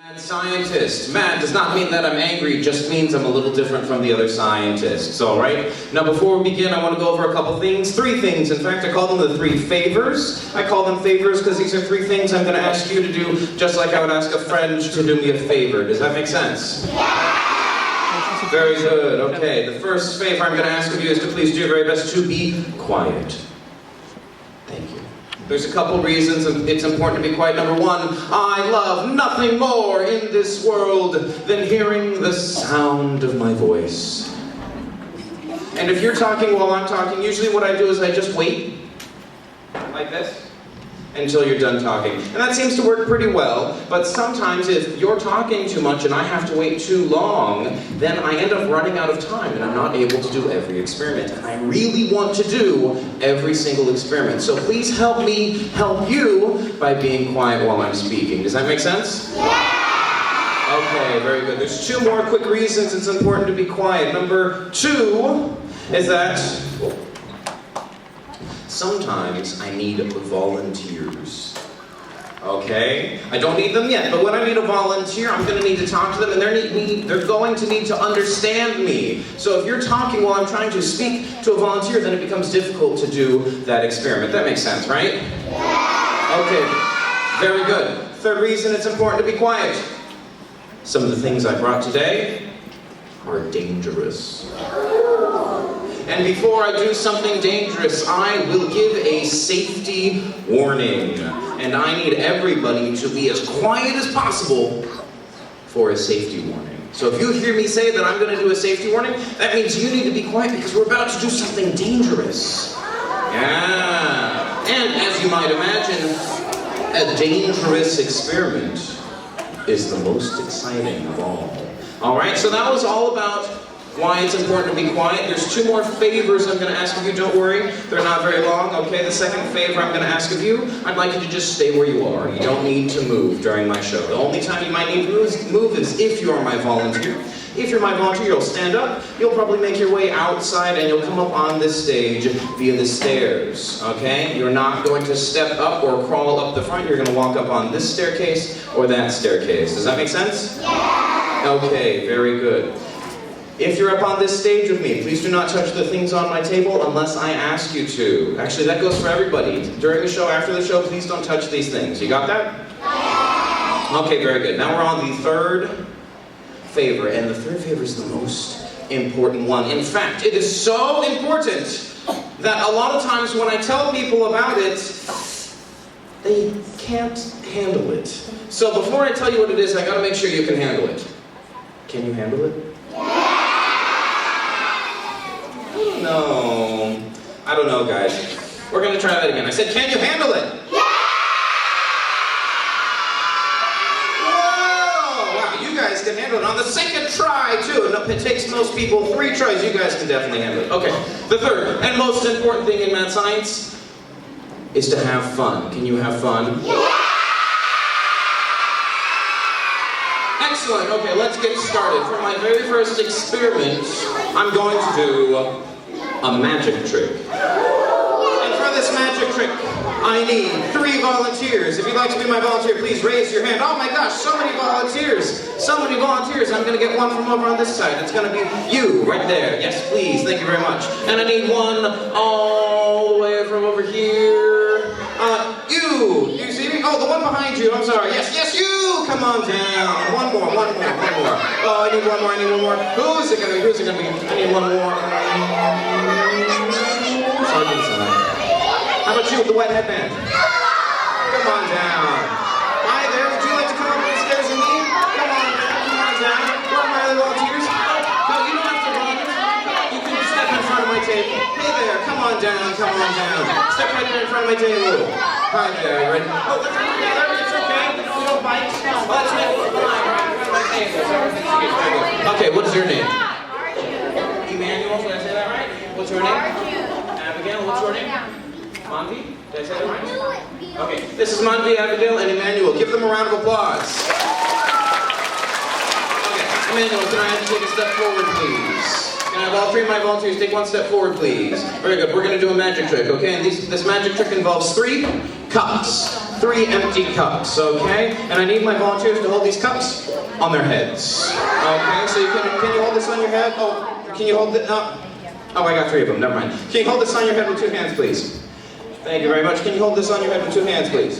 Mad scientist. Mad does not mean that I'm angry, just means I'm a little different from the other scientists, alright? Now before we begin, I want to go over a couple things. 3 things. In fact, I call them the 3 favors. I call them favors because these are 3 things I'm going to ask you to do, just like I would ask a friend to do me a favor. Does that make sense? Yeah! Very good. Okay, the first favor I'm going to ask of you is to please do your very best to be quiet. Thank you. There's a couple reasons it's important to be quiet. Number 1, I love nothing more in this world than hearing the sound of my voice. And if you're talking while I'm talking, usually what I do is I just wait, like this, until you're done talking. And that seems to work pretty well, but sometimes if you're talking too much and I have to wait too long, then I end up running out of time and I'm not able to do every experiment. And I really want to do every single experiment. So please help me help you by being quiet while I'm speaking. Does that make sense? Yeah! Okay, very good. There's 2 more quick reasons it's important to be quiet. Number 2 is that sometimes I need volunteers. Okay? I don't need them yet, but when I need a volunteer, I'm going to need to talk to them, and they're going to need to understand me. So if you're talking while I'm trying to speak to a volunteer, then it becomes difficult to do that experiment. That makes sense, right? Yeah. Okay, very good. 3rd reason it's important to be quiet. Some of the things I brought today are dangerous. And before I do something dangerous, I will give a safety warning. And I need everybody to be as quiet as possible for a safety warning. So if you hear me say that I'm going to do a safety warning, that means you need to be quiet because we're about to do something dangerous. Yeah. And as you might imagine, a dangerous experiment is the most exciting of all. Alright, so that was all about why it's important to be quiet. There's 2 more favors I'm going to ask of you. Don't worry, they're not very long. Okay, the second favor I'm going to ask of you, I'd like you to just stay where you are. You don't need to move during my show. The only time you might need to move is if you are my volunteer. If you're my volunteer, you'll stand up, you'll probably make your way outside, and you'll come up on this stage via the stairs, okay? You're not going to step up or crawl up the front. You're going to walk up on this staircase or that staircase. Does that make sense? Yeah! Okay, very good. If you're up on this stage with me, please do not touch the things on my table unless I ask you to. Actually, that goes for everybody. During the show, after the show, please don't touch these things. You got that? Okay, very good. Now we're on the 3rd favor, and the 3rd favor is the most important one. In fact, it is so important that a lot of times when I tell people about it, they can't handle it. So before I tell you what it is, I gotta make sure you can handle it. Can you handle it? No. I don't know, guys. We're going to try that again. I said, can you handle it? Yeah! Whoa! Wow, you guys can handle it on the 2nd try, too. It takes most people 3 tries. You guys can definitely handle it. Okay, the 3rd and most important thing in math science is to have fun. Can you have fun? Yeah! Excellent. Okay, let's get started. For my very first experiment, I'm going to do a magic trick. And for this magic trick, I need 3 volunteers. If you'd like to be my volunteer, please raise your hand. Oh my gosh, so many volunteers. So many volunteers. I'm going to get one from over on this side. It's going to be you, right there. Yes, please. Thank you very much. And I need one all the way from over here. You. You see me? Oh, the one behind you. I'm sorry. Yes, you. Come on down. And one more. Oh, I need one more. Who's it going to be? I need one more. How about you with the wet headband? Come on down. Hi there. Would you like to come up the stairs with me? Come on down. Where are my other volunteers? No, you don't have to run. You can step in front of my table. Hey there. Come on down. Step right there in front of my table. Hi there. Ready? Oh, let's come together. It's okay. We don't bite. Let's make it fine. Right in front of my table. Okay, what is your name? Emmanuel. Did I say that right? What's your name? Abigail. What's your name? Monty? Did I say that right? Okay, this is Monty, Abigail, and Emmanuel. Give them a round of applause. Okay, Emmanuel, can I have you take a step forward, please? Can I have all 3 of my volunteers take 1 step forward, please? Very good. We're going to do a magic trick, okay? And this magic trick involves 3 cups. 3 empty cups, okay? And I need my volunteers to hold these cups on their heads. Okay, so can you hold this on your head? Oh, can you hold it? Oh, I got 3 of them, never mind. Can you hold this on your head with 2 hands, please? Thank you very much. Can you hold this on your head with 2 hands, please?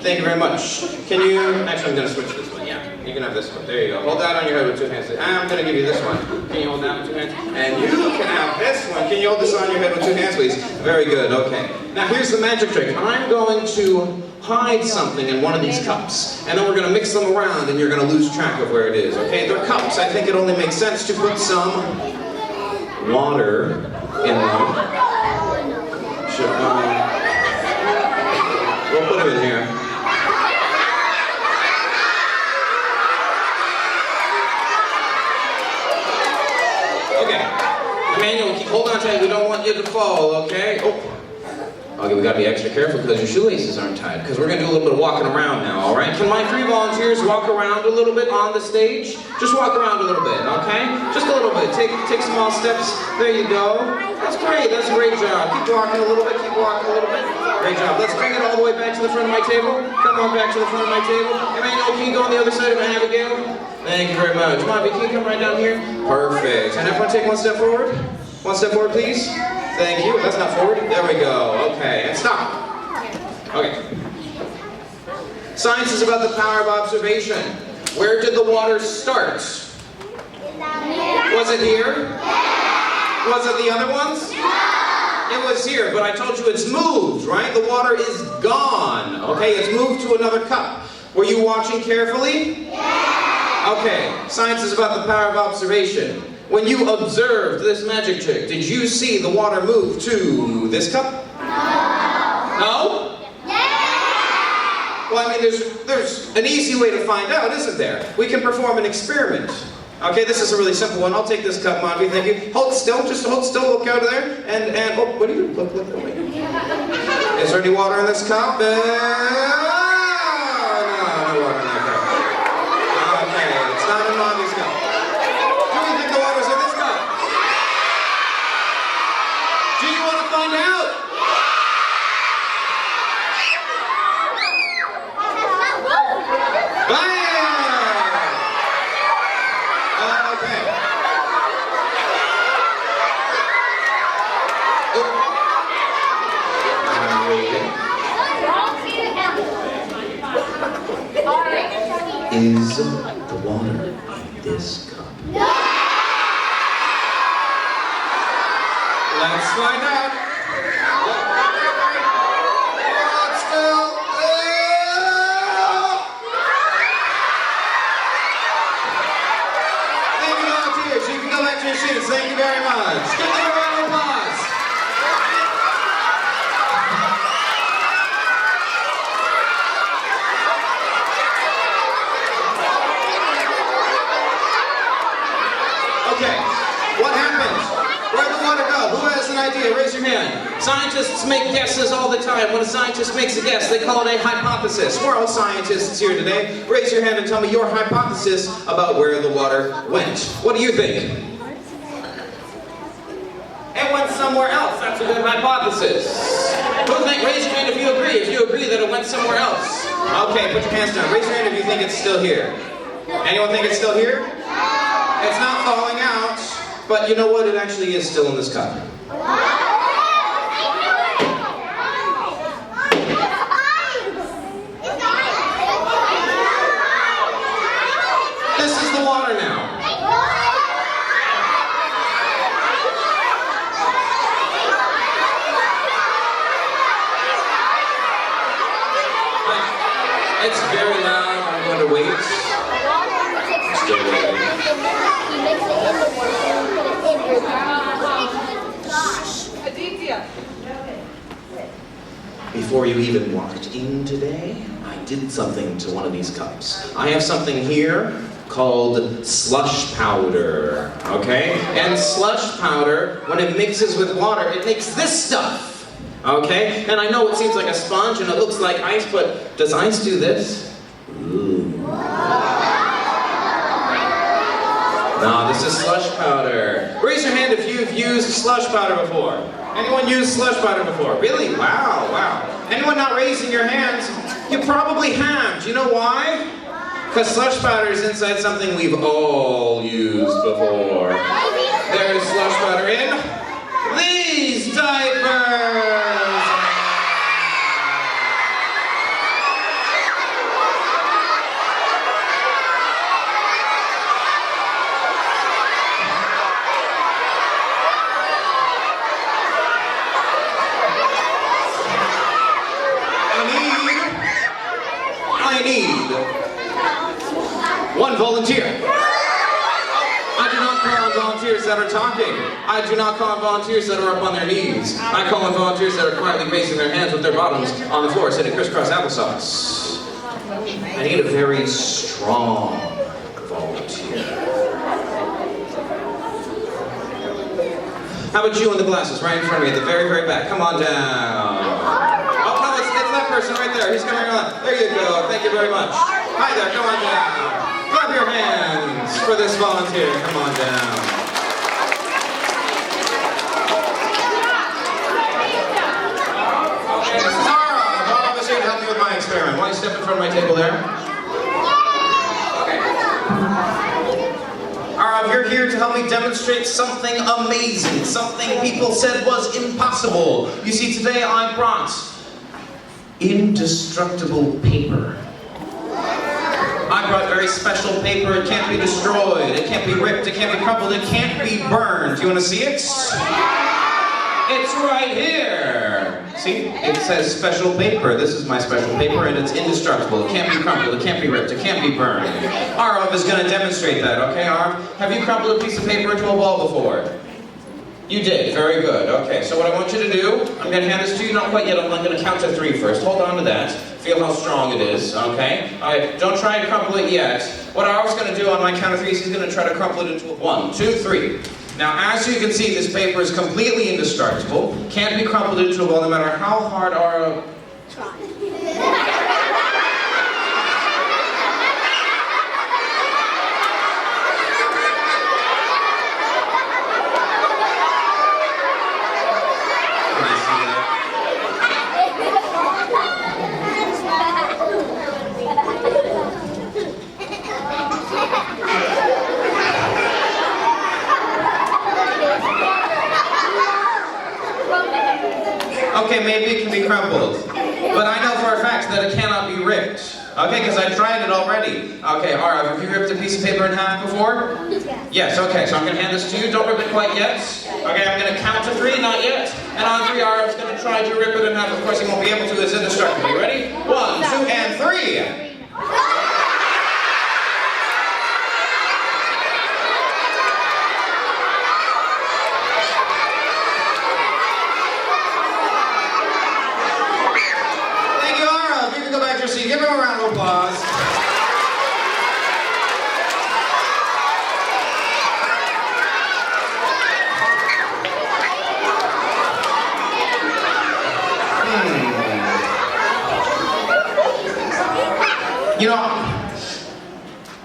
Thank you very much. Can you, actually I'm going to switch this one, yeah. You can have this one, there you go. Hold that on your head with 2 hands. I'm going to give you this one. Can you hold that with 2 hands? And you can have this one. Can you hold this on your head with 2 hands, please? Very good, okay. Now here's the magic trick. I'm going to hide something in one of these cups, and then we're going to mix them around, and you're going to lose track of where it is, okay? They're cups. I think it only makes sense to put some water in them. We'll put them in here. Okay. Emmanuel, hold on tight. We don't want you to fall, okay? Oh. Okay, we gotta be extra careful because your shoelaces aren't tied, because we're gonna do a little bit of walking around now, all right? Can my 3 volunteers walk around a little bit on the stage? Just walk around a little bit, okay? Just a little bit. Take small steps. There you go. That's great. That's a great job. Keep walking a little bit. Keep walking a little bit. Great job. Let's bring it all the way back to the front of my table. Come on back to the front of my table. Emmanuel, can you go on the other side of Abigail? Thank you very much. Bobby, can you come right down here? Perfect. And everyone take 1 step forward. 1 step forward, please. Thank you. That's not forward. There we go. Okay. And stop. Okay. Science is about the power of observation. Where did the water start? Was it here? Was it the other ones? It was here, but I told you it's moved, right? The water is gone. Okay, it's moved to another cup. Were you watching carefully? Okay, science is about the power of observation. When you observed this magic trick, did you see the water move to this cup? No? Well, I mean, there's an easy way to find out, isn't there? We can perform an experiment. Okay, this is a really simple one. I'll take this cup, Monty, thank you. Hold still, just hold still, look out there. And oh, what do you do? Look that way. Is there any water in this cup? No, no water in that cup. Okay, it's not in Monty's cup. Do you think the water's in this cup? Do you want to find out? Is the water in this cup? Let's find out. Hold still. Thank you, volunteers. You can go back to your seats. Thank you very much. Give them a round of applause. Okay, what happened? Where'd the water go? Who has an idea? Raise your hand. Scientists make guesses all the time. When a scientist makes a guess, they call it a hypothesis. We're all scientists here today. Raise your hand and tell me your hypothesis about where the water went. What do you think? It went somewhere else. That's a good hypothesis. Who think? Raise your hand if you agree. If you agree that it went somewhere else. Okay, put your hands down. Raise your hand if you think it's still here. Anyone think it's still here? It's not falling out, but you know what? It actually is still in this cup. This is the water now. It's very loud. I'm going to wait. Still waiting. Before you even walked in today, I did something to one of these cups. I have something here called slush powder, okay? And slush powder, when it mixes with water, it makes this stuff, okay? And I know it seems like a sponge and it looks like ice, but does ice do this? Ooh. No, this is slush powder. Raise your hand if you've used slush powder before. Anyone used slush powder before? Really? Wow, wow. Anyone not raising your hands? You probably have. Do you know why? Because slush powder is inside something we've all used before. There's slush powder in these diapers. I need one volunteer. I do not call on volunteers that are talking. I do not call on volunteers that are up on their knees. I call on volunteers that are quietly basting their hands with their bottoms on the floor, sitting crisscross applesauce. I need a very strong volunteer. How about you in the glasses, right in front of me, at the very, very back? Come on down. Oh no, it's that person right there. He's coming around. There you go. Thank you very much. Hi there. Come on down. Clap your hands for this volunteer. Come on down. This is Ara. Ara was here to help me with my experiment. Why don't you step in front of my table there? Okay. Ara, you're here to help me demonstrate something amazing. Something people said was impossible. You see, today I brought indestructible paper. I brought very special paper. It can't be destroyed. It can't be ripped. It can't be crumpled. It can't be burned. Do you want to see it? It's right here. See? It says special paper. This is my special paper, and it's indestructible. It can't be crumpled. It can't be ripped. It can't be burned. Arv is going to demonstrate that, okay, Arv? Have you crumpled a piece of paper into a ball before? You did. Very good. Okay, so what I want you to do, I'm going to hand this to you. Not quite yet. I'm going to count to 3 first. Hold on to that. Feel how strong it is, okay? All right, don't try and crumple it yet. What Arv's going to do on my count of 3 is he's going to try to crumple it into a 1, 2, 3. Now, as you can see, this paper is completely indestructible. Can't be crumpled into a ball no matter how hard Arv... Okay, maybe it can be crumpled, but I know for a fact that it cannot be ripped. Okay, because I tried it already. Okay, Arv, have you ripped a piece of paper in half before? Yes, okay, so I'm going to hand this to you. Don't rip it quite yet. Okay, I'm going to count to 3, not yet. And on 3, Arv's going to try to rip it in half. Of course, he won't be able to. It's indestructible. You ready? 1, 2, and 3. Give him a round of applause. You know,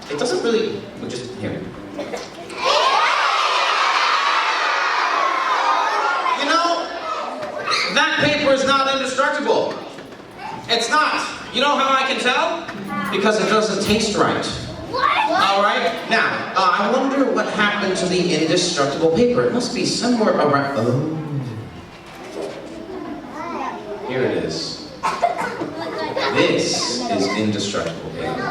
it doesn't really, we'll just, here. You know, that paper is not indestructible. It's not. You know how I can tell? Because it doesn't taste right. Alright? Now, I wonder what happened to the indestructible paper. It must be somewhere around... Oh. Here it is. This is indestructible paper.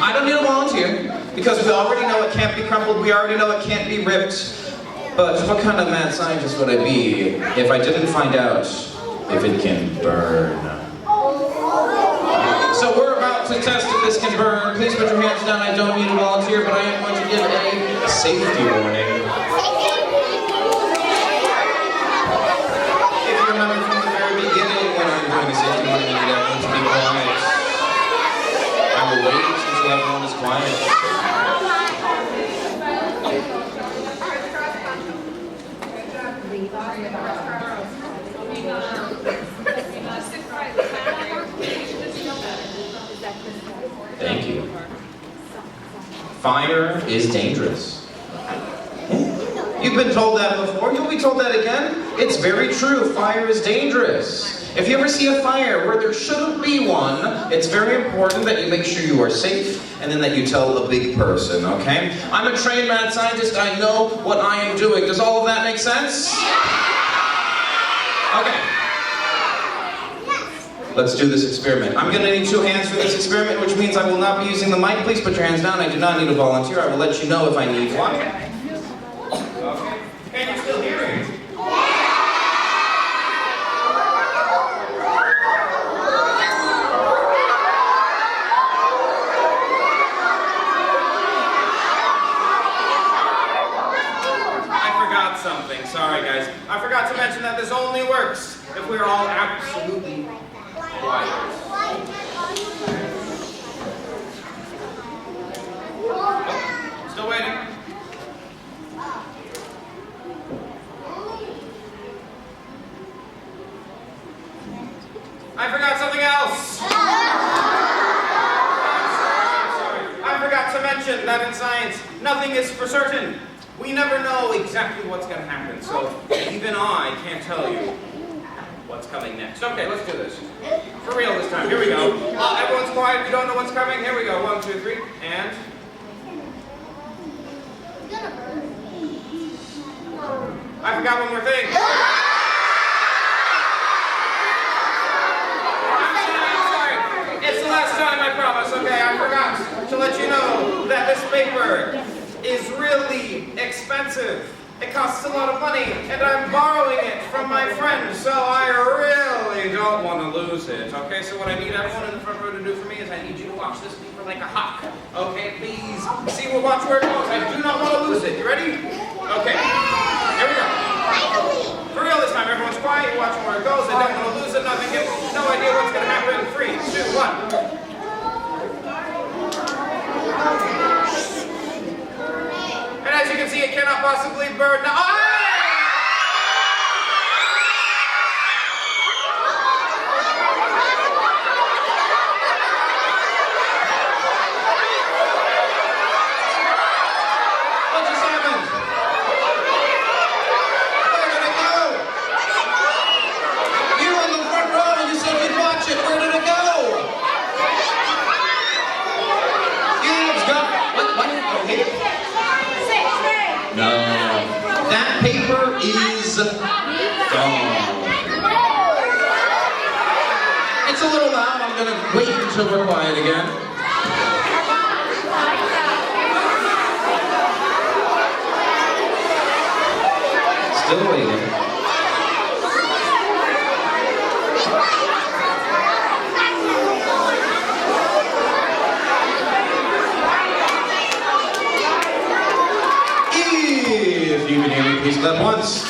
I don't need a volunteer, because we already know it can't be crumpled, we already know it can't be ripped. But what kind of mad scientist would I be if I didn't find out if it can burn? So we're about to test if this can burn. Please put your hands down. I don't need a volunteer, but I am going to give a safety warning. If you remember from the very beginning when I'm doing a safety warning, you need everyone to be quiet. I will wait until everyone is quiet. Thank you. Fire is dangerous. You've been told that before. You'll be told that again. It's very true. Fire is dangerous. If you ever see a fire where there shouldn't be one, it's very important that you make sure you are safe and then that you tell the big person, okay? I'm a trained mad scientist. I know what I am doing. Does all of that make sense? Okay. Let's do this experiment. I'm going to need 2 hands for this experiment, which means I will not be using the mic. Please put your hands down. I do not need a volunteer. I will let you know if I need one. Okay. Can you still hear me? Something. Sorry, guys. I forgot to mention that this only works if we're all absolutely quiet. Oh, still waiting. I forgot something else. I'm sorry. I forgot to mention that in science, nothing is for certain. We never know exactly what's going to happen, so even I can't tell you what's coming next. Okay, let's do this. For real this time. Here we go. Everyone's quiet. You don't know what's coming. Here we go. 1, 2, 3, and... I forgot one more thing. I'm sorry. It's the last time, I promise. Okay, I forgot to let you know that this paper is really expensive. It costs a lot of money, and I'm borrowing it from my friend, so I really don't want to lose it. Okay, so what I need everyone in the front row to do for me is I need you to watch this paper like a hawk. Okay, please watch where it goes. I do not want to lose it. You ready? Okay, here we go. For real this time, everyone's quiet, you're watching where it goes. I don't want to lose it, nothing, no idea what's going to happen. 3, 2, 1. And as you can see, it cannot possibly burn. No. What just happened? Where did it go? You in the front row, you said you'd watch it. Where did it go? It's gone. What? Okay. No, that paper is gone. It's a little loud. I'm going to wait until we're quiet again. Still waiting. If you can hear me, please clap once.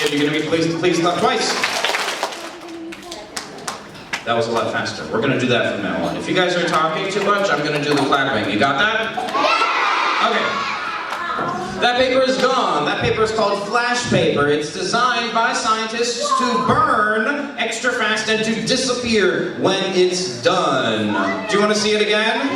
If you can hear me, please clap twice. That was a lot faster. We're going to do that from now on. If you guys are talking too much, I'm going to do the clapping. You got that? Okay. That paper is gone. That paper is called flash paper. It's designed by scientists to burn extra fast and to disappear when it's done. Do you want to see it again?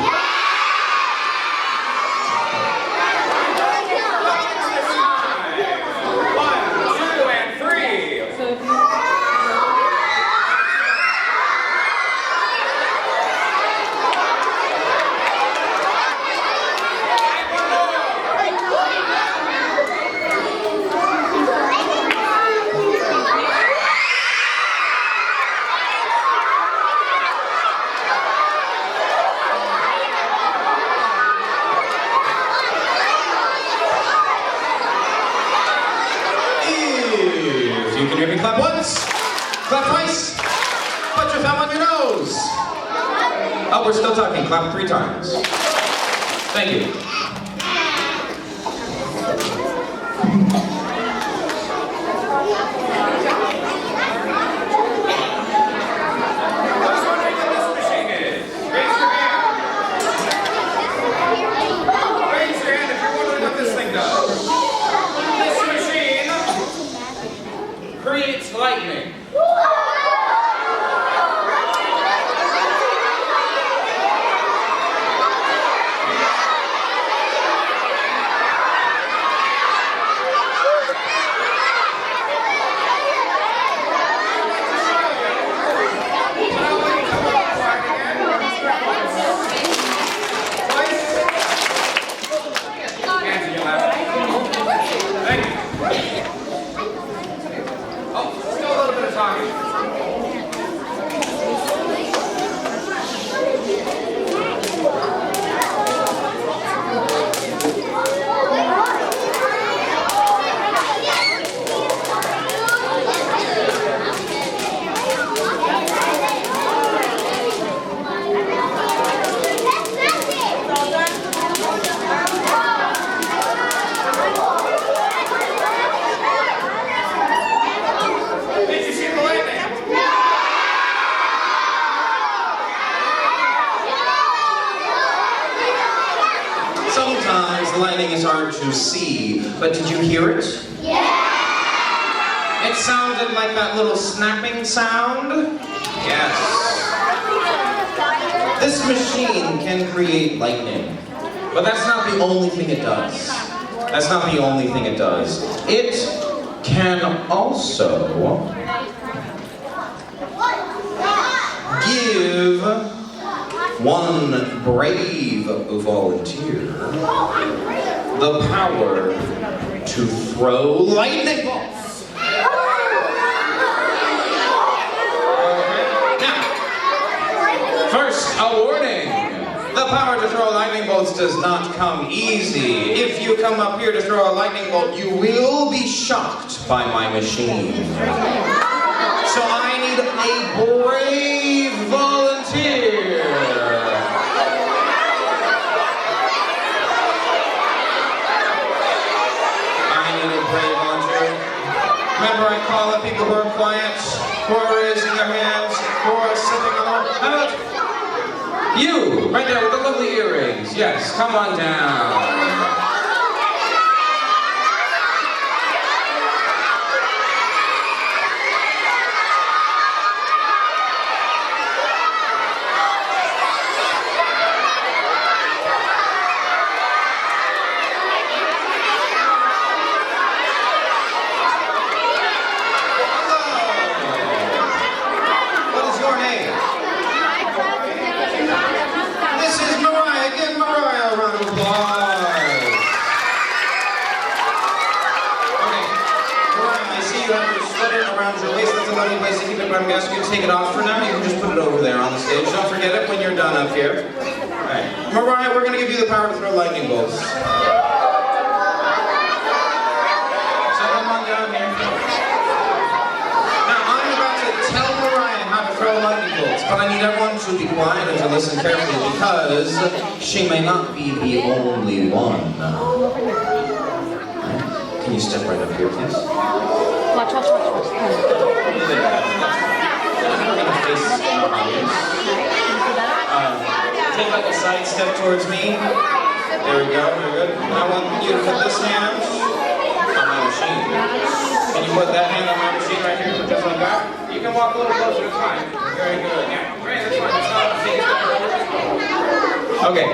You can hear me clap once, clap twice, put your thumb on your nose. Oh, we're still talking. Clap 3 times. Thank you. Creates lightning. Sometimes lightning is hard to see, but did you hear it? Yeah! It sounded like that little snapping sound. Yes. This machine can create lightning, but that's not the only thing it does. That's not the only thing it does. It can also give one brave volunteer the power to throw lightning bolts. Now, first, a warning. The power to throw lightning bolts does not come easy. If you come up here to throw a lightning bolt, you will be shocked by my machine. So I need a brave volunteer. Remember, I call up people who are quiet, who are raising their hands, who are sitting alone. How about you, right there with the lovely earrings? Yes, come on down. I'm going to ask you to take it off for now. You can just put it over there on the stage. Don't forget it when you're done up here. Alright. Mariah, we're going to give you the power to throw lightning bolts. So come on down here. Now, I'm about to tell Mariah how to throw lightning bolts, but I need everyone to be quiet and to listen carefully because she may not be the only one. Right. Can you step right up here, please? Watch. Take like a side step towards me. There we go, very good. And I want you to put this hand on my machine. Can you put that hand on my machine right here, just like that? You can walk a little closer, it's fine. Very good. Yeah, great, that's fine. That's not a big step. Okay.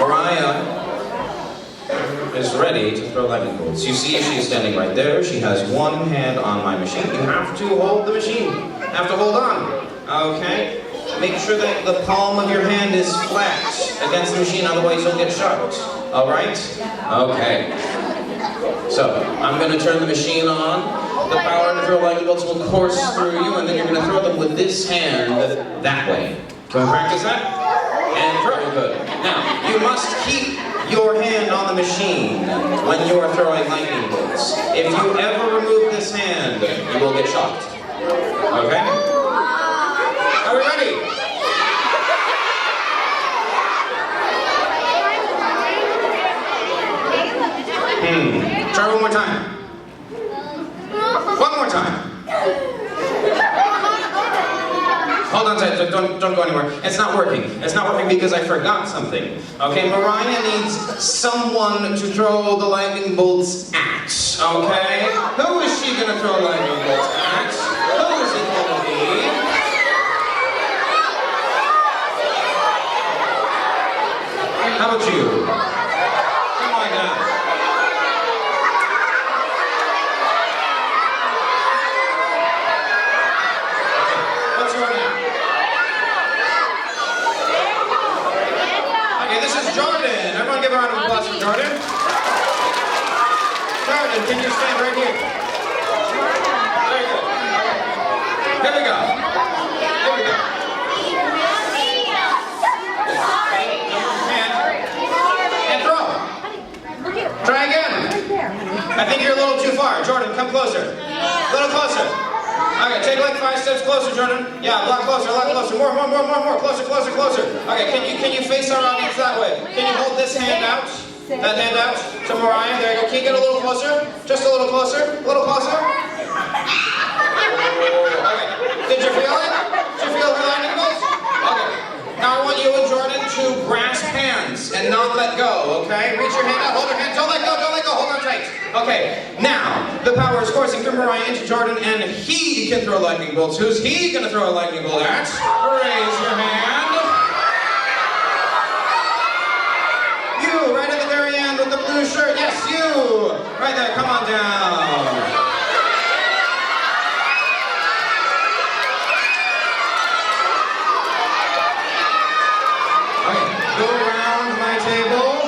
Mariah is ready to throw lightning bolts. You see she is standing right there. She has one hand on my machine. You have to hold the machine. You have to hold on. Okay? Make sure that the palm of your hand is flat against the machine, otherwise you'll get shocked. Alright? Okay. So, I'm going to turn the machine on. The power to throw lightning bolts will course through you, and then you're going to throw them with this hand that way. Can we practice that? And throw. Good. Now, you must keep your hand on the machine when you are throwing lightning bolts. If you ever remove this hand, you will get shocked. Okay? Are we ready? Try one more time. One more time. Hold on tight, don't go anywhere. It's not working. It's not working because I forgot something. Okay, Mariah needs someone to throw the lightning bolts at. Okay? Who is she gonna throw lightning bolts at? Who is it gonna be? How about you? Come on down. What's your name? Okay, this is Jordan. Everyone give a round of applause for Jordan. Jordan, can you stand right here? Very good. Here we go. Here we go. And throw. Try again. I think you're a little too far. Jordan, come closer. A little closer. Okay, take like 5 steps closer, Jordan. Yeah, a lot closer, a lot closer. More. Closer. Okay, can you face our audience that way? Can you hold this hand out? That hand out to Mariah. There you go. Can you get a little closer? Just a little closer. A little closer. Okay. Did you feel it? Did you feel her lightning bolts? Okay. Now I want you and Jordan to grasp hands. hands and not let go, okay? Reach your hand out, hold your hand, don't let go, hold on tight. Okay, now, the power is coursing through Mariah into Jordan, and he can throw lightning bolts. Who's he gonna throw a lightning bolt at? Raise your hand. You, right at the very end with the blue shirt, yes, you! Right there, come on down. Go around my table.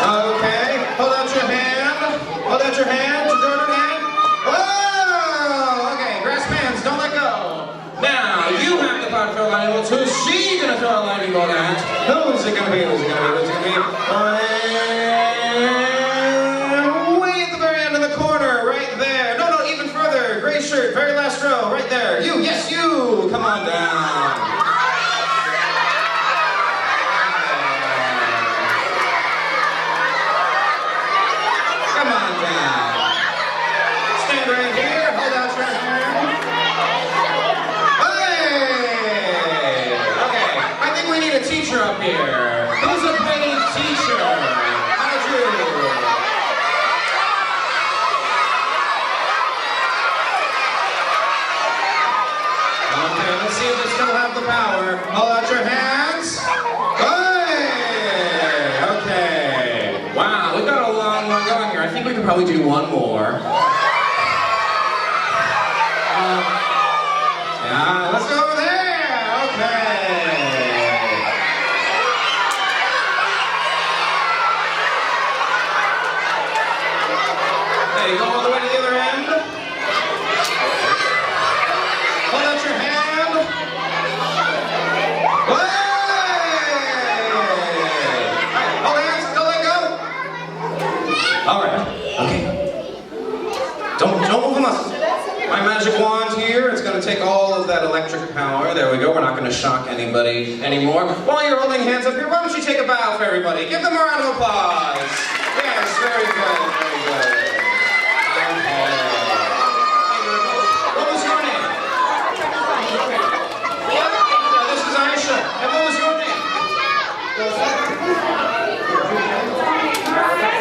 Okay, hold out your hand. Hold out your hand to Jordan hand. Whoa! Okay, grasp hands, don't let go. Now, you have the power to throw a lightning bolt. Who's she gonna throw a lightning bolt at? Who's it gonna be? Who's it gonna be? Who's it gonna be? Way at the very end of the corner, right there. No, even further. Gray shirt, very last row, right there. You, yes, you. Come on down. Teacher up here. Who's a paid teacher? How'd you? Okay, let's see if they still have the power. Hold out your hands. Hey! Okay. Wow, we've got a long one going here. I think we could probably do one more. Yeah, let's go over there. Okay. Go all the way to the other end. Hold out your hand. Hey! Hold hands, don't let go. All right, okay. Don't move a muscle. My magic wand here, it's going to take all of that electric power. There we go, we're not going to shock anybody anymore. While you're holding hands up here, why don't you take a bow for everybody? Give them a round of applause. Yes, very good, very good. What was your name? This is Aisha. And what was your name?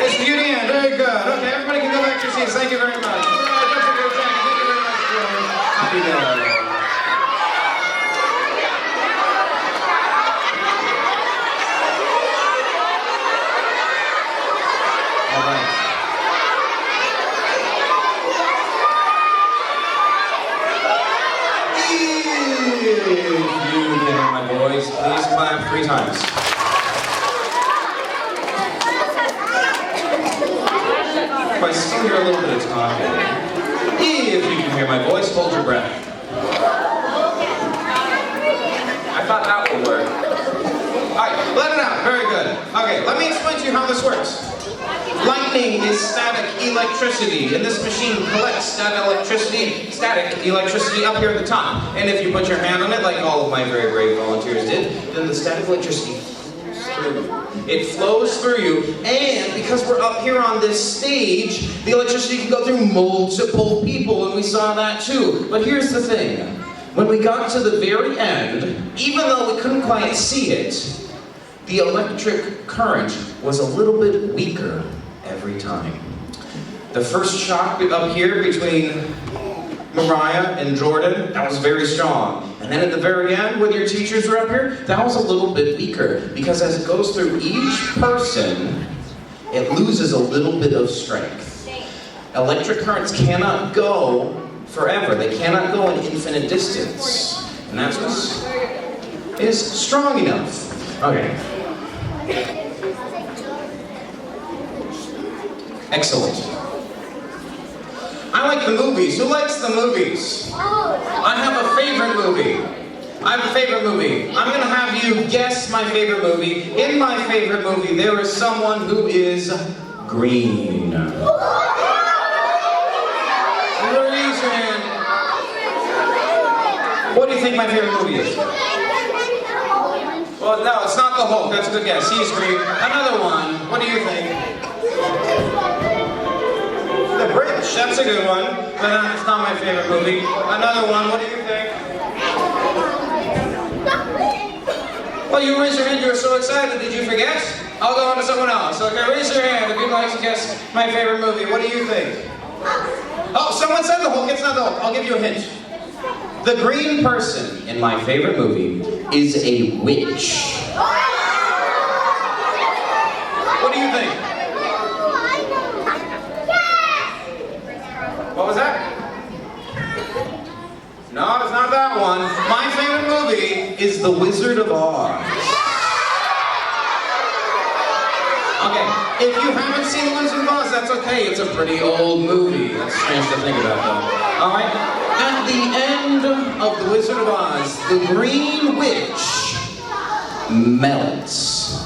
It's Beauty Ann. Very good. Okay, everybody can go back to your seats. Thank you very much. Don't forget your jacket. Thank you very much, George. Happy day. All right. If you can hear my voice, please clap 3 times. If I still hear a little bit of talking, if you can hear my voice, hold your breath. I thought that would work. Alright, let it out. Very good. Okay, let me explain to you how this works. Lightning is static electricity, and this machine collects static electricity up here at the top. And if you put your hand on it, like all of my very brave volunteers did, then the static electricity flows through. It flows through you, and because we're up here on this stage, the electricity can go through multiple people, and we saw that too. But here's the thing. When we got to the very end, even though we couldn't quite see it, the electric current was a little bit weaker every time. The first shock up here between Mariah and Jordan, that was very strong. And then at the very end, when your teachers were up here, that was a little bit weaker. Because as it goes through each person, it loses a little bit of strength. Electric currents cannot go forever. They cannot go an infinite distance. And that's what is strong enough. Okay. Excellent. I like the movies. Who likes the movies? I have a favorite movie. I'm going to have you guess my favorite movie. In my favorite movie, there is someone who is green. Raise your hand. What do you think my favorite movie is? Well, no, it's not the Hulk. That's a good guess. He's green. Another one. What do you think? The Bridge. That's a good one. But it's not my favorite movie. Another one. What do you think? Well, you raised your hand, you were so excited. Did you forget? I'll go on to someone else. Okay, raise your hand if you'd like to guess my favorite movie. What do you think? Oh, someone said the Hulk. It's not the Hulk. I'll give you a hint. The green person in my favorite movie is a witch. What do you think? What was that? No, it's not that one. My favorite movie is The Wizard of Oz. Okay, if you haven't seen The Wizard of Oz, that's okay. It's a pretty old movie. That's strange to think about, though. All right, at the end of The Wizard of Oz, the Green Witch melts.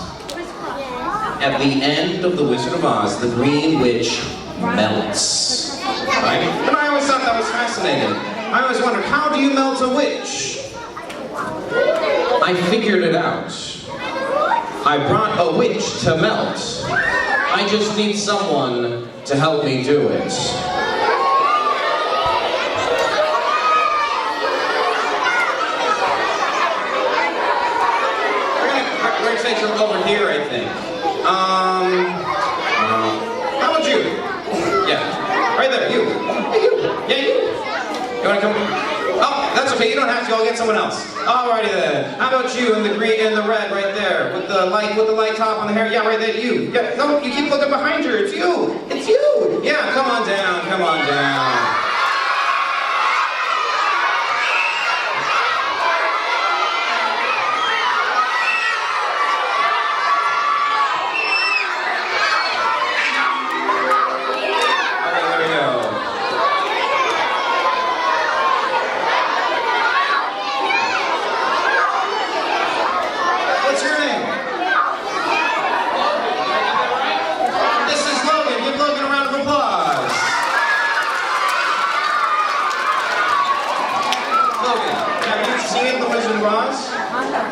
At the end of The Wizard of Oz, the Green Witch melts. Right? And I always thought that was fascinating. I always wondered, how do you melt a witch? I figured it out. I brought a witch to melt. I just need someone to help me do it. We're gonna take from over here, I think. How about you? Yeah, right there, you. Hey, you. Yeah, you. You wanna come? Oh, that's okay, you don't have to, I'll get someone else. Alrighty then. How about you in the green and the red right there? With the light top on the hair? Yeah, right there, you. Yeah, no, you keep looking behind her, it's you. It's you. Yeah, come on down, come on down.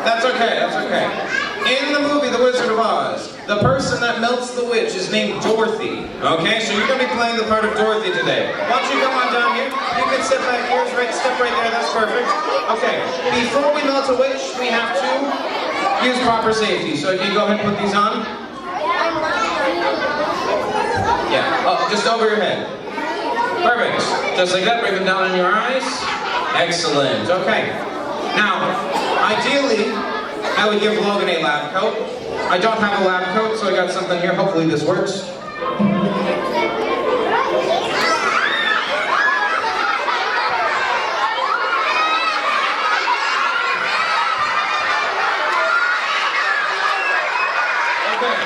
That's okay, that's okay. In the movie, The Wizard of Oz, the person that melts the witch is named Dorothy. Okay, so you're going to be playing the part of Dorothy today. Why don't you come on down here? You can sit back here, step right there, that's perfect. Okay, before we melt a witch, we have to use proper safety. So can you go ahead and put these on? Yeah, oh, just over your head. Perfect. Just like that, bring them down in your eyes. Excellent, okay. Now, ideally, I would give Logan a lab coat. I don't have a lab coat, so I got something here. Hopefully this works. Okay.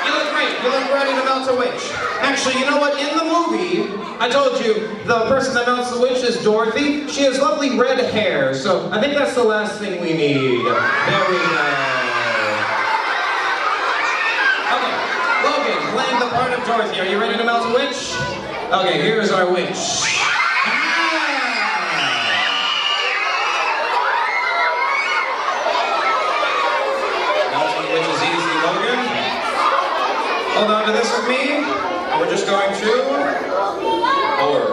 You look great. You look ready to melt a witch. Actually, you know what? In the movie, I told you, the person that melts the witch is Dorothy. She has lovely red hair, so I think that's the last thing we need. There we go. Okay, Logan, playing the part of Dorothy. Are you ready to melt a witch? Okay, here's our witch. Melting the witch is easy, Logan. Hold on to this with me. We're just going to pour.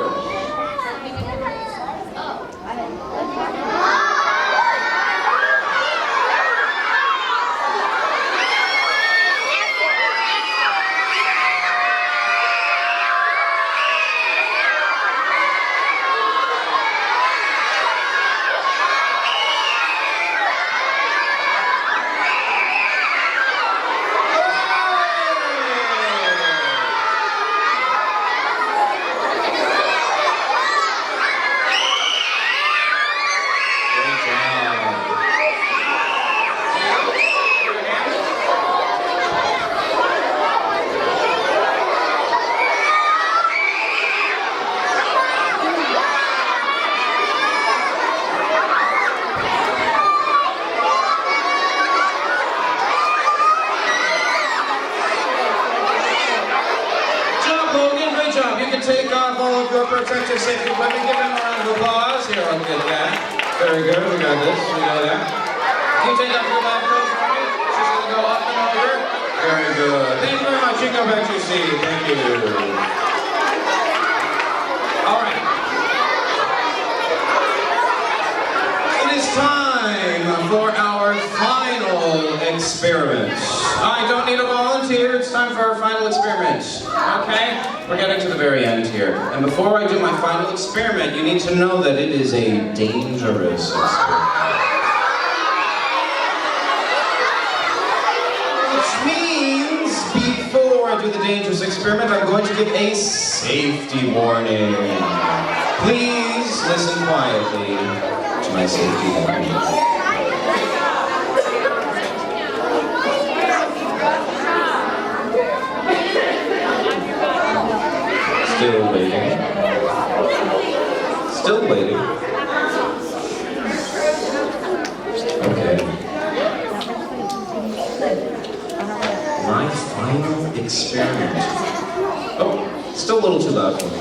Take off all of your protective safety equipment. Give him a round of applause. Here, I'll get that. Very good. We got this. We got that. Can you take off your lab coat for me? She's going to go up and over. Very good. Thank you very much. You can go back to your seat. Thank you. All right. It is time for our final experiment. I don't need a volunteer. It's time for our final experiment. Okay? We're getting to the very end here. And before I do my final experiment, you need to know that it is a dangerous experiment. Which means, before I do the dangerous experiment, I'm going to give a safety warning. Please listen quietly to my safety warning. Still waiting. Still waiting. Okay. My final experiment. Oh, still a little too loud for me.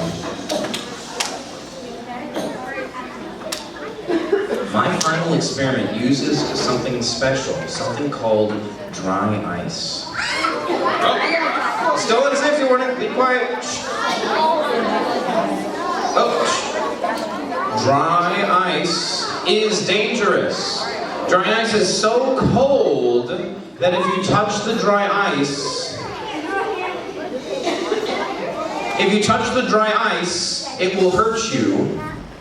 My final experiment uses something special, something called dry ice. Oh, still in safety warning. Be quiet. Oh, dry ice is dangerous. Dry ice is so cold that if you touch the dry ice, it will hurt you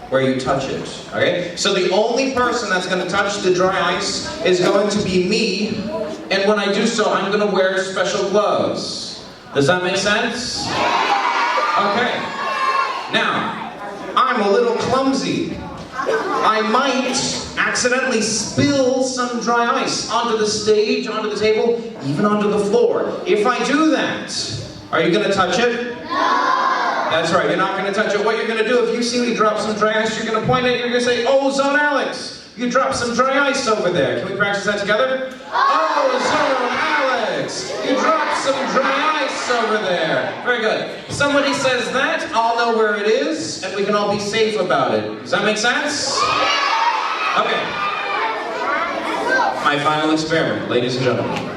where you touch it. Okay? So the only person that's going to touch the dry ice is going to be me, and when I do so, I'm going to wear special gloves. Does that make sense? Okay. Now, I'm a little clumsy. I might accidentally spill some dry ice onto the stage, onto the table, even onto the floor. If I do that, are you going to touch it? No! That's right, you're not going to touch it. What you're going to do, if you see me drop some dry ice, you're going to point at it, you're going to say, "Oh, Zone Alex, you dropped some dry ice over there." Can we practice that together? Oh, Zone Alex, you dropped some dry ice over there. Very good. Somebody says that, I'll know where it is, and we can all be safe about it. Does that make sense? Okay. My final experiment, ladies and gentlemen.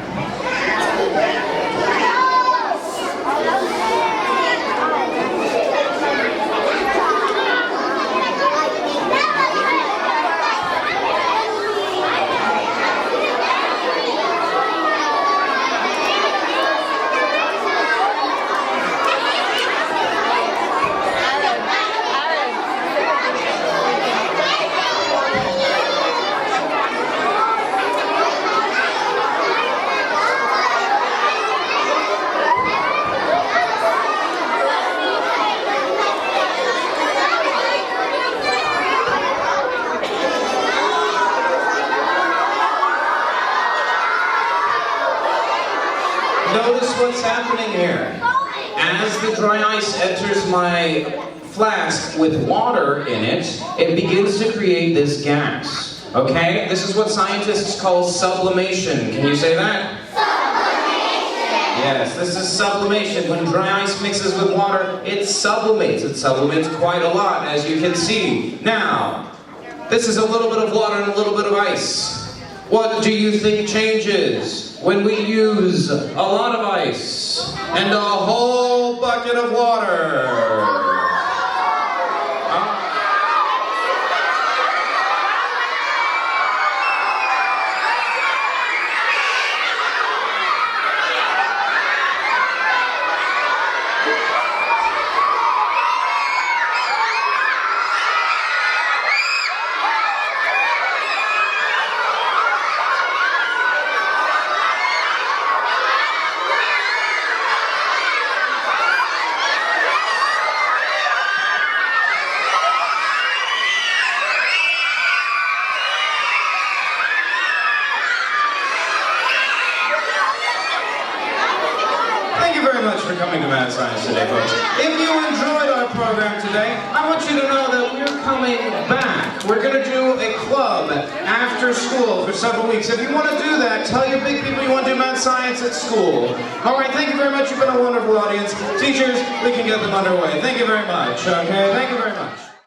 Notice what's happening here. As the dry ice enters my flask with water in it, it begins to create this gas. Okay? This is what scientists call sublimation. Can you say that? Sublimation! Yes, this is sublimation. When dry ice mixes with water, it sublimates. It sublimates quite a lot, as you can see. Now, this is a little bit of water and a little bit of ice. What do you think changes when we use a lot of ice and a whole bucket of water? Much for coming to Mad Science today, folks. If you enjoyed our program today, I want you to know that we're coming back. We're going to do a club after school for several weeks. If you want to do that, tell your big people you want to do Mad Science at school. All right, thank you very much. You've been a wonderful audience. Teachers, we can get them underway. Thank you very much. Okay, thank you very much.